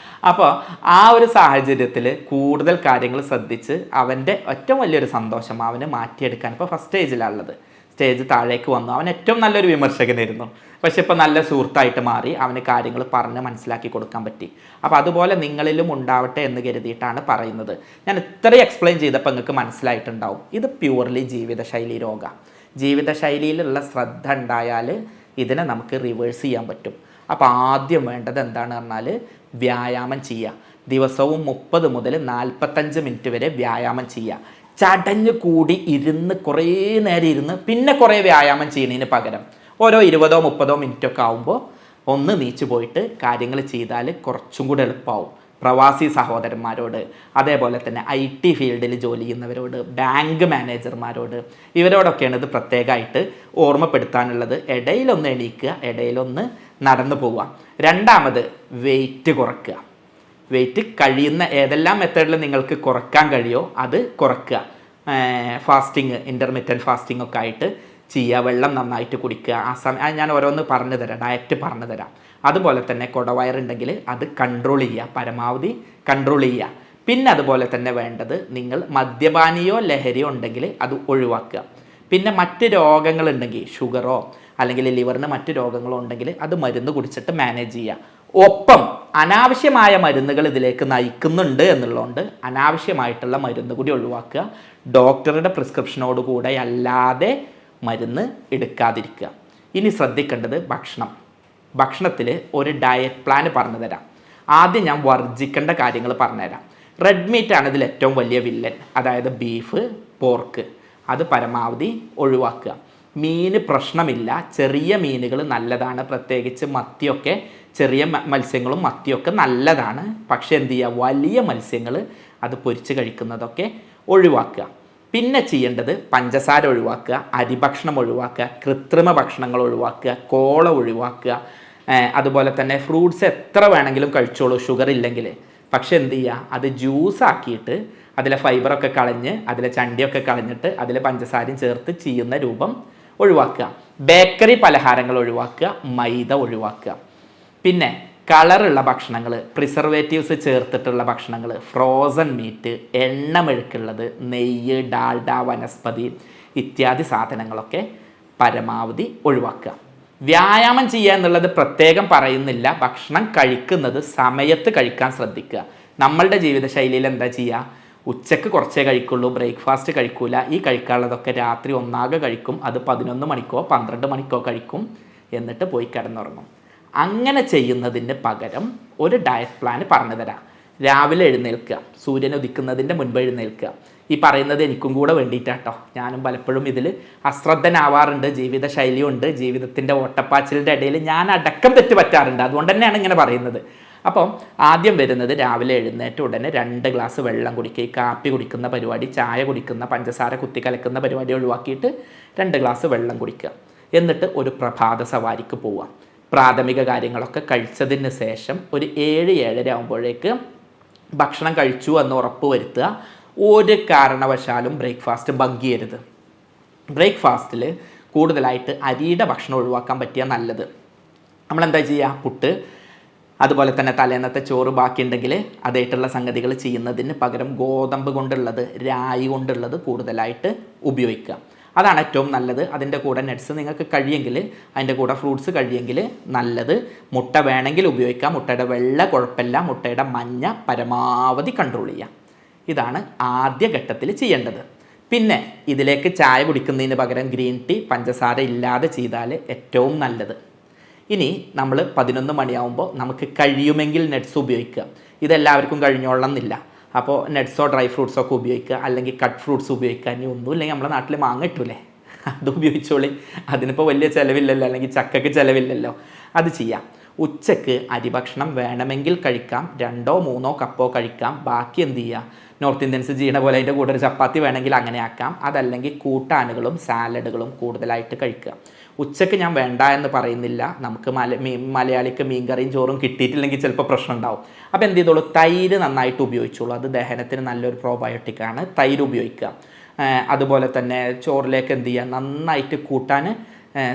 അപ്പോൾ ആ ഒരു സാഹചര്യത്തിൽ കൂടുതൽ കാര്യങ്ങൾ ശ്രദ്ധിച്ച് അവൻ്റെ ഏറ്റവും വലിയൊരു സന്തോഷം അവന് മാറ്റിയെടുക്കാൻ ഇപ്പോൾ ഫസ്റ്റ് സ്റ്റേജിലുള്ളത്. സ്റ്റേജ് താഴേക്ക് വന്നു. അവൻ ഏറ്റവും നല്ലൊരു വിമർശകനായിരുന്നു, പക്ഷെ ഇപ്പോൾ നല്ല സുഹൃത്തായിട്ട് മാറി. അവന് കാര്യങ്ങൾ പറഞ്ഞ് മനസ്സിലാക്കി കൊടുക്കാൻ പറ്റി. അപ്പോൾ അതുപോലെ നിങ്ങളിലും ഉണ്ടാവട്ടെ എന്ന് കരുതിയിട്ടാണ് പറയുന്നത്. ഞാൻ ഇത്രയും എക്സ്പ്ലെയിൻ ചെയ്തപ്പോൾ നിങ്ങൾക്ക് മനസ്സിലായിട്ടുണ്ടാവും, ഇത് പ്യൂർലി ജീവിതശൈലി രോഗമാണ്. ജീവിതശൈലിയിലുള്ള ശ്രദ്ധ ഉണ്ടായാൽ ഇതിനെ നമുക്ക് റിവേഴ്സ് ചെയ്യാൻ പറ്റും. അപ്പോൾ ആദ്യം വേണ്ടത് എന്താണ് പറഞ്ഞാൽ വ്യായാമം ചെയ്യുക. ദിവസവും 30 മുതൽ 45 മിനിറ്റ് വരെ വ്യായാമം ചെയ്യുക. ചടഞ്ഞ് കൂടി ഇരുന്ന് കുറേ നേരം ഇരുന്ന് പിന്നെ കുറേ വ്യായാമം ചെയ്യുന്നതിന് പകരം ഓരോ 20-30 മിനിറ്റൊക്കെ ആകുമ്പോൾ ഒന്ന് നീച്ചു പോയിട്ട് കാര്യങ്ങൾ ചെയ്താൽ കുറച്ചും കൂടെ എളുപ്പമാവും. പ്രവാസി സഹോദരന്മാരോട്, അതേപോലെ തന്നെ IT ഫീൽഡിൽ ജോലി ചെയ്യുന്നവരോട്, ബാങ്ക് മാനേജർമാരോട്, ഇവരോടൊക്കെയാണ് ഇത് പ്രത്യേകമായിട്ട് ഓർമ്മപ്പെടുത്താനുള്ളത്. ഇടയിലൊന്ന് എണീക്കുക, ഇടയിലൊന്ന് നടന്നു പോവുക. രണ്ടാമത് വെയിറ്റ് കുറയ്ക്കുക. വെയിറ്റ് കഴിയുന്ന ഏതെല്ലാം മെത്തേഡിൽ നിങ്ങൾക്ക് കുറയ്ക്കാൻ കഴിയുമോ അത് കുറയ്ക്കുക. ഫാസ്റ്റിങ്, ഇൻ്റർമീഡിയറ്റ് ഫാസ്റ്റിംഗ് ഒക്കെ ആയിട്ട് ചെയ്യുക. വെള്ളം നന്നായിട്ട് കുടിക്കുക. ആ സമയം ഞാൻ ഓരോന്ന് പറഞ്ഞു തരാം, ഡയറ്റ് പറഞ്ഞു തരാം. അതുപോലെ തന്നെ കുടവയറുണ്ടെങ്കിൽ അത് കൺട്രോൾ ചെയ്യുക, പരമാവധി കൺട്രോൾ ചെയ്യുക. പിന്നെ അതുപോലെ തന്നെ വേണ്ടത്, നിങ്ങൾ മദ്യപാനിയോ ലഹരിയോ ഉണ്ടെങ്കിൽ അത് ഒഴിവാക്കുക. പിന്നെ മറ്റ് രോഗങ്ങളുണ്ടെങ്കിൽ, ഷുഗറോ അല്ലെങ്കിൽ ലിവറിന് മറ്റ് രോഗങ്ങളോ ഉണ്ടെങ്കിൽ അത് മരുന്ന് കുടിച്ചിട്ട് മാനേജ് ചെയ്യുക. ഒപ്പം അനാവശ്യമായ മരുന്നുകൾ ഇതിലേക്ക് നയിക്കുന്നുണ്ട് എന്നുള്ളതുകൊണ്ട് അനാവശ്യമായിട്ടുള്ള മരുന്ന് കൂടി ഒഴിവാക്കുക. ഡോക്ടറുടെ പ്രിസ്ക്രിപ്ഷനോടുകൂടെ അല്ലാതെ മരുന്ന് എടുക്കാതിരിക്കുക. ഇനി ശ്രദ്ധിക്കേണ്ടത് ഭക്ഷണത്തിൽ ഒരു ഡയറ്റ് പ്ലാൻ പറഞ്ഞു തരാം. ആദ്യം ഞാൻ വർജിക്കേണ്ട കാര്യങ്ങൾ പറഞ്ഞുതരാം. റെഡ് മീറ്റാണ് ഇതിൽ ഏറ്റവും വലിയ വില്ലൻ, അതായത് ബീഫ്, പോർക്ക്, അത് പരമാവധി ഒഴിവാക്കുക. മീന് പ്രശ്നമില്ല, ചെറിയ മീനുകൾ നല്ലതാണ്, പ്രത്യേകിച്ച് മത്തിയൊക്കെ, ചെറിയ മത്സ്യങ്ങളും മത്തിയൊക്കെ നല്ലതാണ്. പക്ഷേ എന്ത് ചെയ്യുക, വലിയ മത്സ്യങ്ങൾ അത് പൊരിച്ച് കഴിക്കുന്നതൊക്കെ ഒഴിവാക്കുക. പിന്നെ ചെയ്യേണ്ടത് പഞ്ചസാര ഒഴിവാക്കുക, അരിഭക്ഷണം ഒഴിവാക്കുക, കൃത്രിമ ഭക്ഷണങ്ങൾ ഒഴിവാക്കുക, കോള ഒഴിവാക്കുക. അതുപോലെ തന്നെ ഫ്രൂട്ട്സ് എത്ര വേണമെങ്കിലും കഴിച്ചോളൂ ഷുഗർ ഇല്ലെങ്കിൽ. പക്ഷെ എന്ത് ചെയ്യുക, അത് ജ്യൂസാക്കിയിട്ട് അതിലെ ഫൈബറൊക്കെ കളഞ്ഞ് അതിലെ ചണ്ടിയൊക്കെ കളഞ്ഞിട്ട് അതിലെ പഞ്ചസാരയും ചേർത്ത് ചെയ്യുന്ന രൂപം ഒഴിവാക്കുക. ബേക്കറി പലഹാരങ്ങൾ ഒഴിവാക്കുക, മൈദ ഒഴിവാക്കുക. പിന്നെ കളറുള്ള ഭക്ഷണങ്ങൾ, പ്രിസർവേറ്റീവ്സ് ചേർത്തിട്ടുള്ള ഭക്ഷണങ്ങൾ, ഫ്രോസൺ മീറ്റ്, എണ്ണമെഴുക്കുള്ളത്, നെയ്യ്, ഡാൽഡ, വനസ്പതി ഇത്യാദി സാധനങ്ങളൊക്കെ പരമാവധി ഒഴിവാക്കുക. വ്യായാമം ചെയ്യുക എന്നുള്ളത് പ്രത്യേകം പറയുന്നില്ല. ഭക്ഷണം കഴിക്കുന്നത് സമയത്ത് കഴിക്കാൻ ശ്രദ്ധിക്കുക. നമ്മളുടെ ജീവിതശൈലിയിൽ എന്താ ചെയ്യുക, ഉച്ചക്ക് കുറച്ചേ കഴിക്കുള്ളൂ, ബ്രേക്ക്ഫാസ്റ്റ് കഴിക്കൂല. ഈ കഴിക്കാനുള്ളതൊക്കെ രാത്രി ഒന്നാകെ കഴിക്കും. അത് 11 മണിക്കോ 12 മണിക്കോ കഴിക്കും, എന്നിട്ട് പോയി കിടന്നുറങ്ങും. അങ്ങനെ ചെയ്യുന്നതിന് പകരം ഒരു ഡയറ്റ് പ്ലാൻ പറഞ്ഞു തരാം. രാവിലെ എഴുന്നേൽക്കുക, സൂര്യൻ ഉദിക്കുന്നതിൻ്റെ മുൻപ് എഴുന്നേൽക്കുക. ഈ പറയുന്നത് എനിക്കും കൂടെ വേണ്ടിയിട്ടാട്ടോ. ഞാനും പലപ്പോഴും ഇതിൽ അശ്രദ്ധനാവാറുണ്ട്. ജീവിതശൈലിയുണ്ട്, ജീവിതത്തിൻ്റെ ഓട്ടപ്പാച്ചിലിൻ്റെ ഇടയിൽ ഞാൻ അടക്കം തെറ്റ് പറ്റാറുണ്ട്. അതുകൊണ്ട് തന്നെയാണ് ഇങ്ങനെ പറയുന്നത്. അപ്പം ആദ്യം വരുന്നത്, രാവിലെ എഴുന്നേറ്റ് ഉടനെ 2 ഗ്ലാസ് വെള്ളം കുടിക്കുക. ഈ കാപ്പി കുടിക്കുന്ന പരിപാടി, ചായ കുടിക്കുന്ന, പഞ്ചസാര കുത്തി കലക്കുന്ന പരിപാടി ഒഴിവാക്കിയിട്ട് 2 ഗ്ലാസ് വെള്ളം കുടിക്കുക. എന്നിട്ട് ഒരു പ്രഭാത സവാരിക്ക് പോവുക. പ്രാഥമിക കാര്യങ്ങളൊക്കെ കഴിച്ചതിന് ശേഷം ഒരു 7-7:30 ആകുമ്പോഴേക്ക് ഭക്ഷണം കഴിച്ചു എന്ന് ഉറപ്പ് വരുത്തുക. ഒരു കാരണവശാലും ബ്രേക്ക്ഫാസ്റ്റ് ബങ്ക് ചെയ്യരുത്. ബ്രേക്ക്ഫാസ്റ്റിൽ കൂടുതലായിട്ട് അരിയുടെ ഭക്ഷണം ഒഴിവാക്കാൻ പറ്റിയാൽ നല്ലത്. നമ്മളെന്താ ചെയ്യുക, പുട്ട്, അതുപോലെ തന്നെ തലേന്നത്തെ ചോറ് ബാക്കിയുണ്ടെങ്കിൽ അതായിട്ടുള്ള സംഗതികൾ ചെയ്യുന്നതിന് പകരം ഗോതമ്പ് കൊണ്ടുള്ളത്, രായി കൊണ്ടുള്ളത് കൂടുതലായിട്ട് ഉപയോഗിക്കുക. അതാണ് ഏറ്റവും നല്ലത്. അതിൻ്റെ കൂടെ നട്ട്സ് നിങ്ങൾക്ക് കഴിയെങ്കിൽ, അതിൻ്റെ കൂടെ ഫ്രൂട്ട്സ് കഴിയെങ്കിൽ നല്ലത്. മുട്ട വേണമെങ്കിൽ ഉപയോഗിക്കാം. മുട്ടയുടെ വെള്ള കുഴപ്പമില്ല, മുട്ടയുടെ മഞ്ഞ പരമാവധി കൺട്രോൾ ചെയ്യാം. ഇതാണ് ആദ്യ ഘട്ടത്തിൽ ചെയ്യേണ്ടത്. പിന്നെ ഇതിലേക്ക് ചായ കുടിക്കുന്നതിന് പകരം ഗ്രീൻ ടീ പഞ്ചസാര ഇല്ലാതെ ചെയ്താൽ ഏറ്റവും നല്ലത്. ഇനി നമ്മൾ 11 മണിയാവുമ്പോൾ നമുക്ക് കഴിയുമെങ്കിൽ നട്ട്സ് ഉപയോഗിക്കുക. ഇതെല്ലാവർക്കും കഴിഞ്ഞോളണമെന്നില്ല. അപ്പോൾ നട്ട്സോ ഡ്രൈ ഫ്രൂട്ട്സോ ഒക്കെ ഉപയോഗിക്കുക, അല്ലെങ്കിൽ കട്ട് ഫ്രൂട്ട്സ് ഉപയോഗിക്കുക. ഇനി ഒന്നുമില്ലെങ്കിൽ നമ്മുടെ നാട്ടിൽ മാങ്ങ കിട്ടൂലേ, അത് ഉപയോഗിച്ചോളി. അതിനിപ്പോൾ വലിയ ചിലവില്ലല്ലോ, അല്ലെങ്കിൽ ചക്കയ്ക്ക് ചിലവില്ലല്ലോ, അത് ചെയ്യാം. ഉച്ചക്ക് അരിഭക്ഷണം വേണമെങ്കിൽ കഴിക്കാം, 2-3 കപ്പോ കഴിക്കാം. ബാക്കി എന്ത് ചെയ്യുക, നോർത്ത് ഇന്ത്യൻസ് ചെയ്യണ പോലെ അതിൻ്റെ കൂടെ ഒരു ചപ്പാത്തി വേണമെങ്കിൽ അങ്ങനെ ആക്കാം. അതല്ലെങ്കിൽ കൂട്ടാനുകളും സാലഡുകളും കൂടുതലായിട്ട് കഴിക്കുക. ഉച്ചക്ക് ഞാൻ വേണ്ട എന്ന് പറയുന്നില്ല. നമുക്ക് മലയാളിക്ക് മീൻകറിയും ചോറും കിട്ടിയിട്ടില്ലെങ്കിൽ ചിലപ്പോൾ പ്രശ്നം ഉണ്ടാവും. അപ്പോൾ എന്ത് ചെയ്തോളൂ, തൈര് നന്നായിട്ട് ഉപയോഗിച്ചോളൂ. അത് ദഹനത്തിന് നല്ലൊരു പ്രോബയോട്ടിക്കാണ്, തൈര് ഉപയോഗിക്കുക. അതുപോലെ തന്നെ ചോറിലേക്ക് എന്ത് ചെയ്യുക, നന്നായിട്ട് കൂട്ടാൻ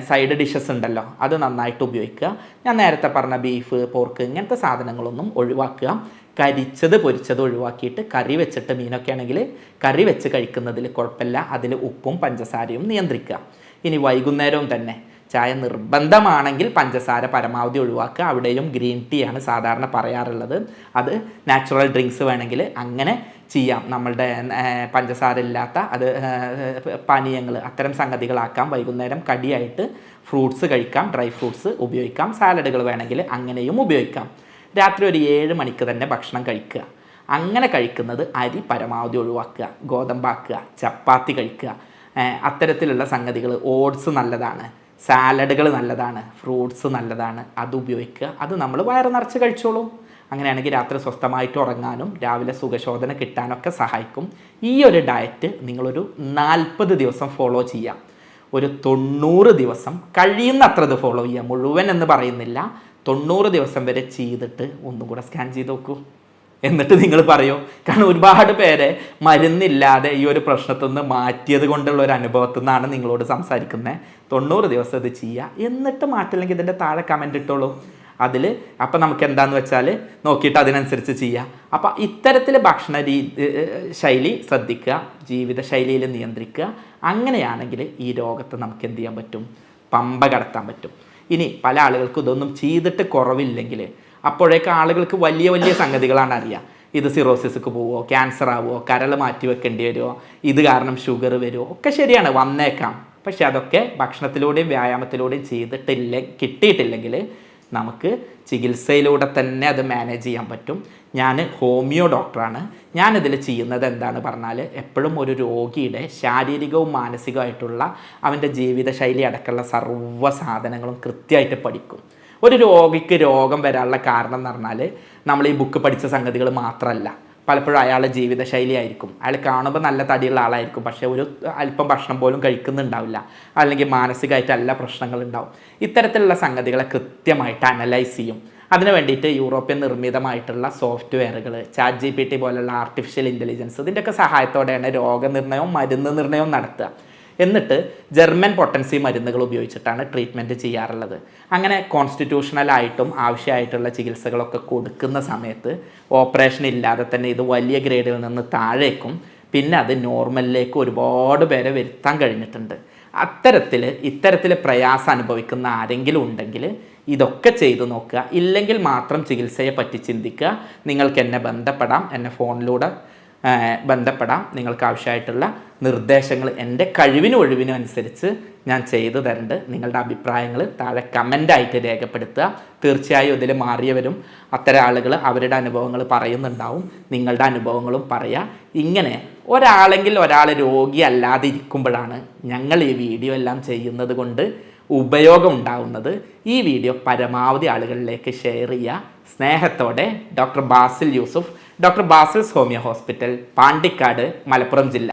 സൈഡ് ഡിഷസ് ഉണ്ടല്ലോ, അത് നന്നായിട്ട് ഉപയോഗിക്കുക. ഞാൻ നേരത്തെ പറഞ്ഞ ബീഫ്, പോർക്ക് ഇങ്ങനത്തെ സാധനങ്ങളൊന്നും ഒഴിവാക്കുക. കരിച്ചത് പൊരിച്ചത് ഒഴിവാക്കിയിട്ട് കറി വെച്ചിട്ട്, മീനൊക്കെ ആണെങ്കിൽ കറി വെച്ച് കഴിക്കുന്നതിൽ കുഴപ്പമില്ല. അതിൽ ഉപ്പും പഞ്ചസാരയും നിയന്ത്രിക്കുക. ഇനി വൈകുന്നേരവും തന്നെ ചായ നിർബന്ധമാണെങ്കിൽ പഞ്ചസാര പരമാവധി ഒഴിവാക്കുക. അവിടെയും ഗ്രീൻ ടീ ആണ് സാധാരണ പറയാറുള്ളത്. അത് നാച്ചുറൽ ഡ്രിങ്ക്സ് വേണമെങ്കിൽ അങ്ങനെ ചെയ്യാം. നമ്മളുടെ പഞ്ചസാര ഇല്ലാത്ത അത് പാനീയങ്ങൾ അത്തരം സംഗതികളാക്കാം. വൈകുന്നേരം കടിയായിട്ട് ഫ്രൂട്ട്സ് കഴിക്കാം, ഡ്രൈ ഫ്രൂട്ട്സ് ഉപയോഗിക്കാം. സാലഡുകൾ വേണമെങ്കിൽ അങ്ങനെയും ഉപയോഗിക്കാം. രാത്രി ഒരു 7 മണിക്ക് തന്നെ ഭക്ഷണം കഴിക്കുക. അങ്ങനെ കഴിക്കുന്നത് അരി പരമാവധി ഒഴിവാക്കുക. ഗോതമ്പാക്കുക, ചപ്പാത്തി കഴിക്കുക. അത്തരത്തിലുള്ള സംഗതികൾ. ഓട്സ് നല്ലതാണ്, സാലഡുകൾ നല്ലതാണ്, ഫ്രൂട്ട്സ് നല്ലതാണ്, അത് ഉപയോഗിക്കുക. അത് നമ്മൾ വയറ് നിറച്ച് കഴിച്ചോളൂ. അങ്ങനെയാണെങ്കിൽ രാത്രി സ്വസ്ഥമായിട്ട് ഉറങ്ങാനും രാവിലെ സുഖശോധന കിട്ടാനൊക്കെ സഹായിക്കും. ഈ ഒരു ഡയറ്റ് നിങ്ങളൊരു 40 ദിവസം ഫോളോ ചെയ്യാം. ഒരു 90 ദിവസം കഴിയുന്നത്ര ഇത് ഫോളോ ചെയ്യുക. മുഴുവൻ എന്ന് പറയുന്നില്ല, 90 ദിവസം വരെ ചെയ്തിട്ട് ഒന്നും കൂടെ സ്കാൻ ചെയ്ത് നോക്കൂ. എന്നിട്ട് നിങ്ങൾ പറയൂ. കാരണം ഒരുപാട് പേരെ മരുന്നില്ലാതെ ഈ ഒരു പ്രശ്നത്തിൽ നിന്ന് മാറ്റിയത് കൊണ്ടുള്ള ഒരു അനുഭവത്തിൽ നിന്നാണ് നിങ്ങളോട് സംസാരിക്കുന്നത്. 90 ദിവസം ഇത് ചെയ്യുക. എന്നിട്ട് മാറ്റില്ലെങ്കിൽ ഇതിൻ്റെ താഴെ കമൻ്റ് ഇട്ടോളൂ. അതിൽ അപ്പം നമുക്ക് എന്താണെന്ന് വെച്ചാൽ നോക്കിയിട്ട് അതിനനുസരിച്ച് ചെയ്യുക. അപ്പം ഇത്തരത്തിൽ ഭക്ഷണ ശൈലി ശ്രദ്ധിക്കുക, ജീവിതശൈലിയിൽ നിയന്ത്രിക്കുക. അങ്ങനെയാണെങ്കിൽ ഈ രോഗത്തെ നമുക്ക് എന്ത് ചെയ്യാൻ പറ്റും, പമ്പ കടത്താൻ പറ്റും. ഇനി പല ആളുകൾക്കും ഇതൊന്നും ചെയ്തിട്ട് കുറവില്ലെങ്കിൽ അപ്പോഴേക്ക് ആളുകൾക്ക് വലിയ വലിയ സംഗതികളാണ് അറിയുക. ഇത് സിറോസിസ്ക്ക് പോവുമോ, ക്യാൻസർ ആവുമോ, കരൾ മാറ്റി വെക്കേണ്ടി വരുമോ, ഇത് കാരണം ഷുഗർ വരുമോ, ഒക്കെ ശരിയാണ്, വന്നേക്കാം. പക്ഷെ അതൊക്കെ ഭക്ഷണത്തിലൂടെയും വ്യായാമത്തിലൂടെയും കിട്ടിയിട്ടില്ലെങ്കിൽ നമുക്ക് ചികിത്സയിലൂടെ തന്നെ അത് മാനേജ് ചെയ്യാൻ പറ്റും. ഞാൻ ഹോമിയോ ഡോക്ടറാണ്. ഞാനിതിൽ ചെയ്യുന്നത് എന്താണ് പറഞ്ഞാൽ, എപ്പോഴും ഒരു രോഗിയുടെ ശാരീരികവും മാനസികമായിട്ടുള്ള അവൻ്റെ ജീവിതശൈലി അടക്കമുള്ള സർവ്വ സാധനങ്ങളും കൃത്യമായിട്ട് പഠിക്കും. ഒരു രോഗിക്ക് രോഗം വരാനുള്ള കാരണം എന്ന് പറഞ്ഞാൽ നമ്മൾ ഈ ബുക്ക് പഠിച്ച സംഗതികൾ മാത്രമല്ല, പലപ്പോഴും അയാളുടെ ജീവിതശൈലി ആയിരിക്കും. അയാൾ കാണുമ്പോൾ നല്ല തടിയുള്ള ആളായിരിക്കും, പക്ഷേ ഒരു അല്പം ഭക്ഷണം പോലും കഴിക്കുന്നുണ്ടാവില്ല, അല്ലെങ്കിൽ മാനസികമായിട്ടല്ല പ്രശ്നങ്ങളുണ്ടാവും. ഇത്തരത്തിലുള്ള സംഗതികളെ കൃത്യമായിട്ട് അനലൈസ് ചെയ്യും. അതിന് വേണ്ടിയിട്ട് യൂറോപ്യൻ നിർമ്മിതമായിട്ടുള്ള സോഫ്റ്റ്വെയറുകൾ, ChatGPT പോലുള്ള ആർട്ടിഫിഷ്യൽ ഇൻ്റലിജൻസ്, ഇതിൻ്റെയൊക്കെ സഹായത്തോടെയാണ് രോഗനിർണയവും മരുന്ന് നിർണയവും നടത്തുക. എന്നിട്ട് ജർമ്മൻ പൊട്ടൻസി മരുന്നുകൾ ഉപയോഗിച്ചിട്ടാണ് ട്രീറ്റ്മെൻറ്റ് ചെയ്യാറുള്ളത്. അങ്ങനെ കോൺസ്റ്റിറ്റ്യൂഷണലായിട്ടും ആവശ്യമായിട്ടുള്ള ചികിത്സകളൊക്കെ കൊടുക്കുന്ന സമയത്ത് ഓപ്പറേഷൻ ഇല്ലാതെ തന്നെ ഇത് വലിയ ഗ്രേഡിൽ നിന്ന് താഴേക്കും പിന്നെ അത് നോർമലിലേക്ക് ഒരുപാട് പേരെ വരുത്താൻ കഴിഞ്ഞിട്ടുണ്ട്. ഇത്തരത്തിൽ പ്രയാസം അനുഭവിക്കുന്ന ആരെങ്കിലും ഉണ്ടെങ്കിൽ ഇതൊക്കെ ചെയ്തു നോക്കുക. ഇല്ലെങ്കിൽ മാത്രം ചികിത്സയെ പറ്റി ചിന്തിക്കുക. നിങ്ങൾക്ക് എന്നെ ബന്ധപ്പെടാം, എന്നെ ഫോണിലൂടെ ബന്ധപ്പെടാം. നിങ്ങൾക്ക് ആവശ്യമായിട്ടുള്ള നിർദ്ദേശങ്ങൾ എൻ്റെ കഴിവിനും ഒഴിവിനും അനുസരിച്ച് ഞാൻ ചെയ്തു തരുന്നുണ്ട്. നിങ്ങളുടെ അഭിപ്രായങ്ങൾ താഴെ കമൻ്റായിട്ട് രേഖപ്പെടുത്തുക. തീർച്ചയായും ഇതിൽ മാറിയവരും അത്തരം ആളുകൾ അവരുടെ അനുഭവങ്ങൾ പറയുന്നുണ്ടാവും. നിങ്ങളുടെ അനുഭവങ്ങളും പറയുക. ഇങ്ങനെ ഒരാൾ രോഗി അല്ലാതെ ഇരിക്കുമ്പോഴാണ് ഞങ്ങൾ ഈ വീഡിയോ എല്ലാം ചെയ്യുന്നത് കൊണ്ട് ഉപയോഗം ഉണ്ടാവുന്നത്. ഈ വീഡിയോ പരമാവധി ആളുകളിലേക്ക് ഷെയർ ചെയ്യുക. സ്നേഹത്തോടെ doctor Basil Yusuf, doctor Basil's homeo hospital, Pandikkad, Malappuram ജില്ല.